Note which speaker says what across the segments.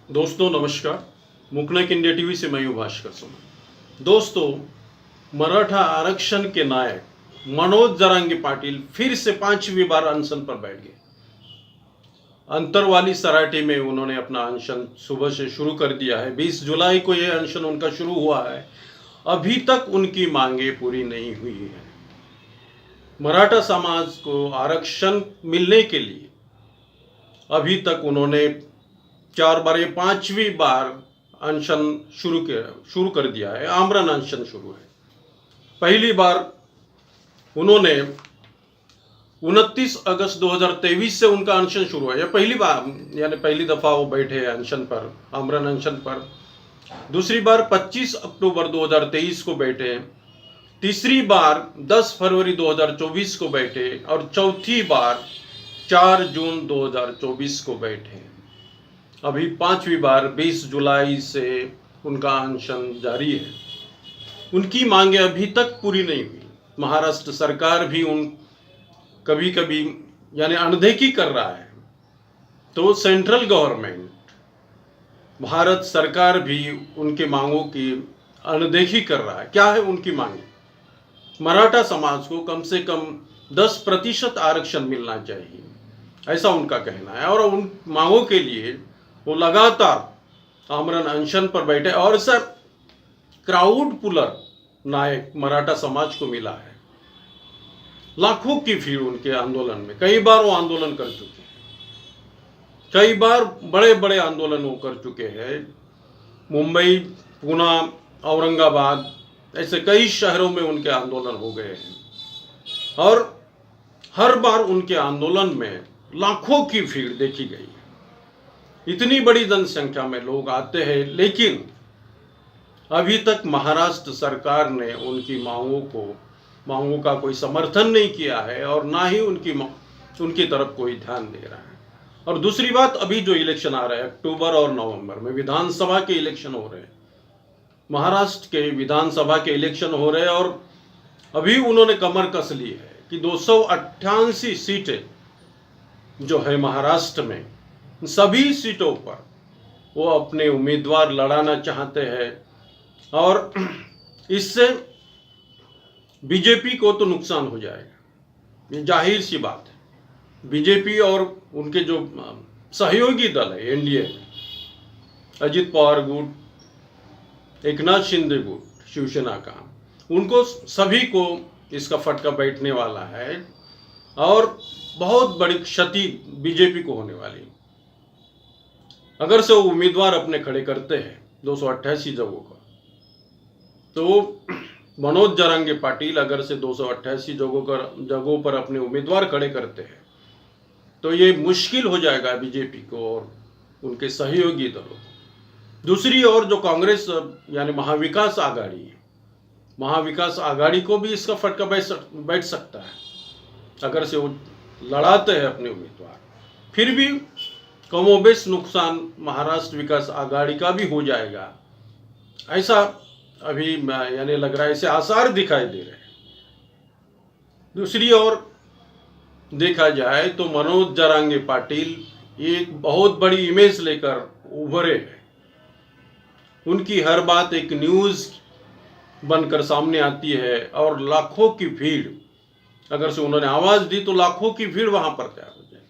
Speaker 1: दोस्तों नमस्कार। मुकनेक India TV से मैं हूं भास्कर सोम। दोस्तों, मराठा आरक्षण के नायक मनोज जरांगे पाटिल फिर से 5वीं बार अनशन पर बैठ गए। अंतरवाली सराठी में उन्होंने अपना अनशन सुबह से शुरू कर दिया है। 20 जुलाई को यह अनशन उनका शुरू हुआ है। अभी तक उनकी मांगे पूरी नहीं हुई है। मराठा समाज को आरक्षण मिलने के लिए अभी तक उन्होंने 4 बार, ये 5वीं बार अनशन शुरू कर दिया है। आमरण अनशन शुरू है। पहली बार उन्होंने 29 अगस्त 2023 से उनका अनशन शुरू है। यह पहली बार, यानी पहली दफा वो बैठे हैं अनशन पर, आमरण अनशन पर। दूसरी बार 25 अक्टूबर 2023 को बैठे। तीसरी बार 10 फरवरी 2024 को बैठे और चौथी बार 4 जून 2024 को बैठे। अभी 5वीं बार 20 जुलाई से उनका अनशन जारी है। उनकी मांगे अभी तक पूरी नहीं हुई। महाराष्ट्र सरकार भी कभी कभी यानी अनदेखी कर रहा है, तो सेंट्रल गवर्नमेंट, भारत सरकार भी उनके मांगों की अनदेखी कर रहा है। क्या है उनकी मांगे? मराठा समाज को कम से कम 10% आरक्षण मिलना चाहिए, ऐसा उनका कहना है। और उन मांगों के लिए वो लगातार आमरण अनशन पर बैठे। और सर, क्राउड पुलर नायक मराठा समाज को मिला है। लाखों की भीड़ उनके आंदोलन में। कई बार वो आंदोलन कर चुके हैं, कई बार बड़े बड़े आंदोलन वो कर चुके हैं। मुंबई, पुणे, औरंगाबाद, ऐसे कई शहरों में उनके आंदोलन हो गए हैं। और हर बार उनके आंदोलन में लाखों की भीड़ देखी गई। इतनी बड़ी जनसंख्या में लोग आते हैं, लेकिन अभी तक महाराष्ट्र सरकार ने उनकी मांगों का कोई समर्थन नहीं किया है और ना ही उनकी तरफ कोई ध्यान दे रहा है। और दूसरी बात, अभी जो इलेक्शन आ रहा है अक्टूबर और नवंबर में, विधानसभा के इलेक्शन हो रहे हैं। महाराष्ट्र के विधानसभा के इलेक्शन हो रहे हैं और अभी उन्होंने कमर कस ली है कि 288 सीटें जो है महाराष्ट्र में, सभी सीटों पर वो अपने उम्मीदवार लड़ाना चाहते हैं। और इससे बीजेपी को तो नुकसान हो जाएगा, ये जाहिर सी बात है। बीजेपी और उनके जो सहयोगी दल है एनडीए में, अजित पवार गुट, एकनाथ शिंदे गुट, शिवसेना का, उनको सभी को इसका फटका बैठने वाला है और बहुत बड़ी क्षति बीजेपी को होने वाली है। अगर से वो उम्मीदवार अपने खड़े करते हैं 288 जगहों का, तो मनोज जरांगे पाटिल अगर से 288 जगहों पर अपने उम्मीदवार खड़े करते हैं, तो ये मुश्किल हो जाएगा बीजेपी को और उनके सहयोगी दलों को। दूसरी ओर जो कांग्रेस यानी महाविकास आघाड़ी है, महाविकास आघाड़ी को भी इसका फटका बैठ सकता है अगर से वो लड़ाते हैं अपने उम्मीदवार। फिर भी कमोबेश नुकसान महाराष्ट्र विकास आघाड़ी का भी हो जाएगा, ऐसा अभी यानी लग रहा है, ऐसे आसार दिखाई दे रहे हैं। दूसरी ओर देखा जाए तो मनोज जरांगे पाटिल एक बहुत बड़ी इमेज लेकर उभरे हैं। उनकी हर बात एक न्यूज़ बनकर सामने आती है और लाखों की भीड़, अगर से उन्होंने आवाज दी तो लाखों की भीड़ वहां पर तैयार हो जाए।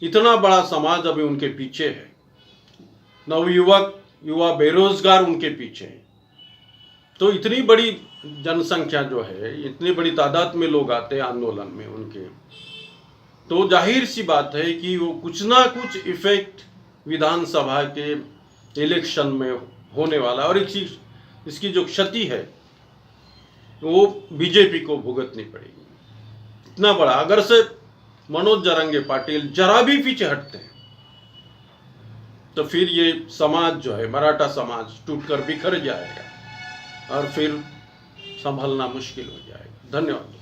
Speaker 1: इतना बड़ा समाज अभी उनके पीछे है। नवयुवक, युवा बेरोजगार उनके पीछे हैं। तो इतनी बड़ी जनसंख्या जो है, इतनी बड़ी तादाद में लोग आते हैं आंदोलन में उनके, तो जाहिर सी बात है कि वो कुछ ना कुछ इफेक्ट विधानसभा के इलेक्शन में होने वाला है। और इसकी जो क्षति है वो बीजेपी को भुगतनी पड़ेगी। इतना बड़ा, अगर से मनोज जरांगे पाटिल जरा भी पीछे हटते हैं तो फिर ये समाज जो है, मराठा समाज, टूटकर बिखर जाएगा और फिर संभलना मुश्किल हो जाएगा। धन्यवाद।